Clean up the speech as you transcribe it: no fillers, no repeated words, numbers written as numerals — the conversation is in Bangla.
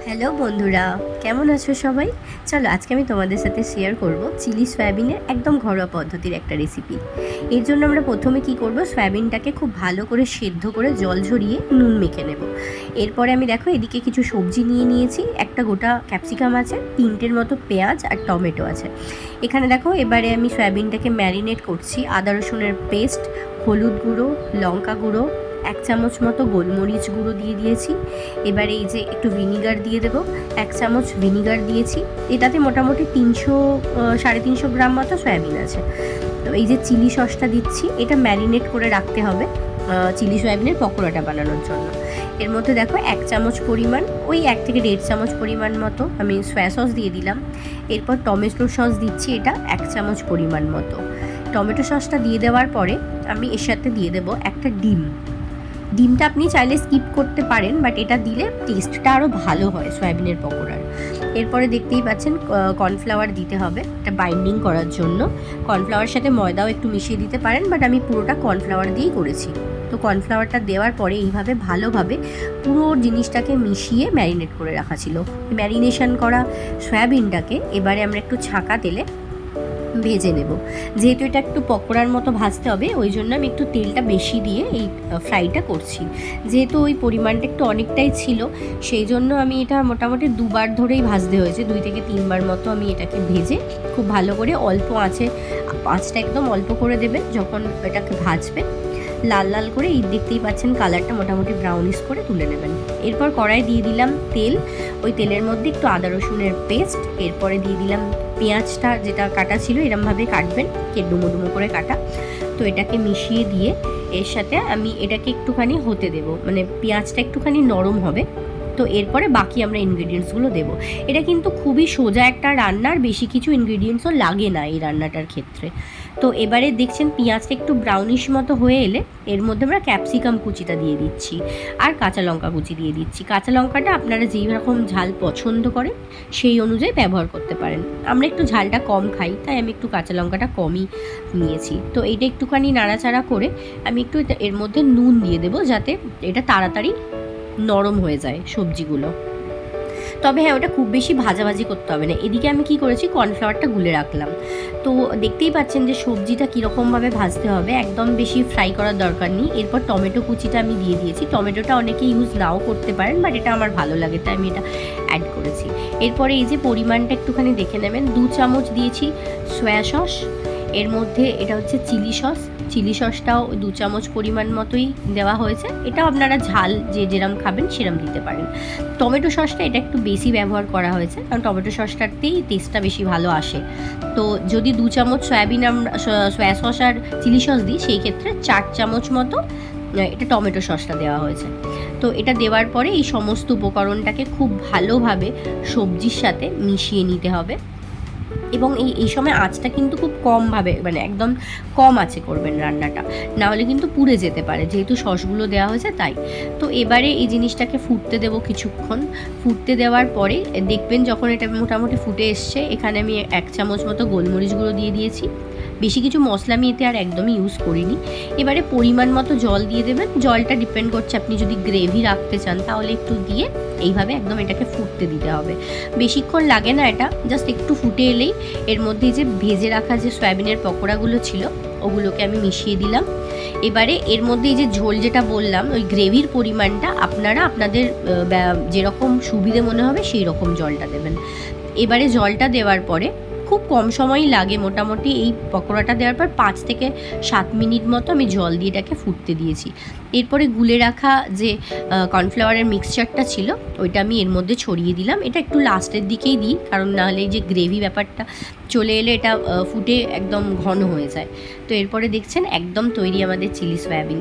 হ্যালো বন্ধুরা, কেমন আছো সবাই? চলো আজকে আমি তোমাদের সাথে শেয়ার করব চিলি সয়াবিনের একদম ঘরোয়া পদ্ধতির একটা রেসিপি। এর জন্য আমরা প্রথমে কি করব, সয়াবিনটাকে খুব ভালো করে সেদ্ধ করে জল ঝরিয়ে নুন মেখে নেব। এরপরে আমি দেখো এদিকে কিছু সবজি নিয়ে নিয়েছি, একটা গোটা ক্যাপসিকাম আছে, 3টের মতো পেঁয়াজ আর টমেটো আছে। এখানে দেখো এবারে আমি সয়াবিনটাকে ম্যারিনেট করছি। আদা রসুনের পেস্ট, হলুদ গুঁড়ো, লঙ্কা গুঁড়ো, 1 চামচ মতো গোলমরিচ গুঁড়ো দিয়ে দিয়েছি। এবারে এই যে একটু ভিনিগার দিয়ে দেবো, 1 চামচ ভিনিগার দিয়েছি। এটাতে মোটামুটি 300-350 গ্রাম মতো সয়াবিন আছে। তো এই যে চিলি সসটা দিচ্ছি, এটা ম্যারিনেট করে রাখতে হবে চিলি সয়াবিনের পকোড়াটা বানানোর জন্য। এর মধ্যে দেখো 1 চামচ পরিমাণ, ওই 1 থেকে 1.5 চামচ পরিমাণ মতো আমি সয়া সস দিয়ে দিলাম। এরপর টমেটো সস দিচ্ছি, এটা 1 চামচ পরিমাণ মতো। টমেটো সসটা দিয়ে দেওয়ার পরে আমি এর সাথে দিয়ে দেবো একটা ডিমটা আপনি চাইলে স্কিপ করতে পারেন, বাট এটা দিলে টেস্টটা আরও ভালো হয় সয়াবিনের পকোড়ার। এরপরে দেখতেই পাচ্ছেন কর্নফ্লাওয়ার দিতে হবে এটা বাইন্ডিং করার জন্য। কর্নফ্লাওয়ার সাথে ময়দাও একটু মিশিয়ে দিতে পারেন, বাট আমি পুরোটা কর্নফ্লাওয়ার দিয়েই করেছি। তো কর্নফ্লাওয়ারটা দেওয়ার পরে এইভাবে ভালোভাবে পুরো জিনিসটাকে মিশিয়ে ম্যারিনেট করে রাখা ছিল। ম্যারিনেশন করা সয়াবিনটাকে এবারে আমরা একটু ছাঁকা তেলে ভেজে নেব। যেহেতু এটা একটু পকোড়ার মতো ভাজতে হবে, ওই জন্য আমি একটু তেলটা বেশি দিয়ে এই ফ্রাইটা করছি। যেহেতু ওই পরিমাণটা একটু অনেকটাই ছিল, সেই জন্য আমি এটা মোটামুটি 2বার ধরেই ভাজতে হয়েছে, 2 থেকে 3বার মতো আমি এটাকে ভেজে খুব ভালো করে অল্প আঁচটা একদম অল্প করে দেবেন যখন এটাকে ভাজবেন। লাল লাল করে এই দেখতেই পাচ্ছেন কালারটা মোটামুটি ব্রাউনিশ করে তুলে নেবেন। এরপর কড়াই দিয়ে দিলাম তেল, ওই তেলের মধ্যে একটু আদা রসুনের পেস্ট, এরপরে দিয়ে দিলাম পেঁয়াজটা, যেটা কাটা ছিল এরমভাবে কাটবেন, ডুমো ডুমো করে কাটা। তো এটাকে মিশিয়ে দিয়ে এর সাথে আমি এটাকে একটুখানি হতে দেব, মানে পেঁয়াজটা একটুখানি নরম হবে। তো এরপরে বাকি আমরা ইনগ্রিডিয়েন্টসগুলো দেবো। এটা কিন্তু খুবই সোজা একটা রান্নার, বেশি কিছু ইনগ্রিডিয়েন্টসও লাগে না এই রান্নাটার ক্ষেত্রে। তো এবারে দেখছেন পেঁয়াজটা একটু ব্রাউনিশ মতো হয়ে এলে এর মধ্যে আমরা ক্যাপসিকাম কুচিটা দিয়ে দিচ্ছি আর কাঁচা লঙ্কা কুচি দিয়ে দিচ্ছি। কাঁচা লঙ্কাটা আপনারা যেই রকম ঝাল পছন্দ করেন সেই অনুযায়ী ব্যবহার করতে পারেন। আমরা একটু ঝালটা কম খাই, তাই আমি একটু কাঁচা লঙ্কাটা কমই নিয়েছি। তো এইটা একটুখানি নাড়াচাড়া করে আমি একটু এর মধ্যে নুন দিয়ে দেবো, যাতে এটা তাড়াতাড়ি নরম হয়ে যায় সবজিগুলো। তবে হ্যাঁ, ওটা খুব বেশি ভাজাভাজি করতে হবে না। এদিকে আমি কি করেছি, কর্নফ্লাওয়ারটা গুলে রাখলাম। তো দেখতেই পাচ্ছেন যে সবজিটা কীরকমভাবে ভাজতে হবে, একদম বেশি ফ্রাই করার দরকার নেই। এরপর টমেটো কুচিটা আমি দিয়ে দিয়েছি। টমেটোটা অনেকে ইউজ নাও করতে পারেন, বাট এটা আমার ভালো লাগে তাই আমি এটা অ্যাড করেছি। এরপরে এই যে পরিমাণটা একটুখানি দেখে নেবেন, 2 চামচ দিয়েছি সয়া সস। এর মধ্যে এটা হচ্ছে চিলি সসটাও 2 চামচ পরিমাণ মতোই দেওয়া হয়েছে। এটাও আপনারা ঝাল যে যেরম খাবেন সেরম দিতে পারেন। টমেটো সসটা এটা একটু বেশি ব্যবহার করা হয়েছে, কারণ টমেটো সসটাতেই টেস্টটা বেশি ভালো আসে। তো যদি 2 চামচ সয়া সস আর চিলি সস দিই, সেই ক্ষেত্রে 4 চামচ মতো এটা টমেটো সসটা দেওয়া হয়েছে। তো এটা দেওয়ার পরে এই সমস্ত উপকরণটাকে খুব ভালোভাবে সবজির সাথে মিশিয়ে নিতে হবে। এবং এই সময় আঁচটা কিন্তু খুব কমভাবে, মানে একদম কম আঁচে করবেন রান্নাটা, নাহলে কিন্তু পুড়ে যেতে পারে, যেহেতু সসগুলো দেওয়া হয়েছে তাই। তো এবারে এই জিনিসটাকে ফুটতে দেবো কিছুক্ষণ। ফুটতে দেওয়ার পরে দেখবেন যখন এটা মোটামুটি ফুটে এসছে, এখানে আমি 1 চামচ মতো গোলমরিচ গুঁড়ো দিয়ে দিয়েছি। বেশি কিছু মশলা আমি এতে আর একদমই ইউজ করিনি। এবারে পরিমাণ মতো জল দিয়ে দেবেন। জলটা ডিপেন্ড করছে, আপনি যদি গ্রেভি রাখতে চান তাহলে একটু দিয়ে এইভাবে একদম এটাকে ফুটতে দিতে হবে। বেশিক্ষণ লাগে না, এটা জাস্ট একটু ফুটে এলেই এর মধ্যে যে ভেজে রাখা যে সয়াবিনের পকোড়াগুলো ছিল ওগুলোকে আমি মিশিয়ে দিলাম। এবারে এর মধ্যে এই যে ঝোল যেটা বললাম, ওই গ্রেভির পরিমাণটা আপনারা আপনাদের যেরকম সুবিধে মনে হবে সেই রকম জলটা দেবেন। এবারে জলটা দেওয়ার পরে খুব কম সময়ই লাগে, মোটামুটি এই পকোড়াটা দেওয়ার পর 5 থেকে 7 মিনিট মতো আমি জল দিয়ে এটাকে ফুটতে দিয়েছি। এরপরে গুলে রাখা যে কর্নফ্লাওয়ারের মিক্সচারটা ছিল ওইটা আমি এর মধ্যে ছড়িয়ে দিলাম। এটা একটু লাস্টের দিকেই দিই, কারণ নাহলে এই যে গ্রেভি ব্যাপারটা চলে এলে এটা ফুটে একদম ঘন হয়ে যায়। তো এরপরে দেখছেন একদম তৈরি আমাদের চিলি সয়াবিন।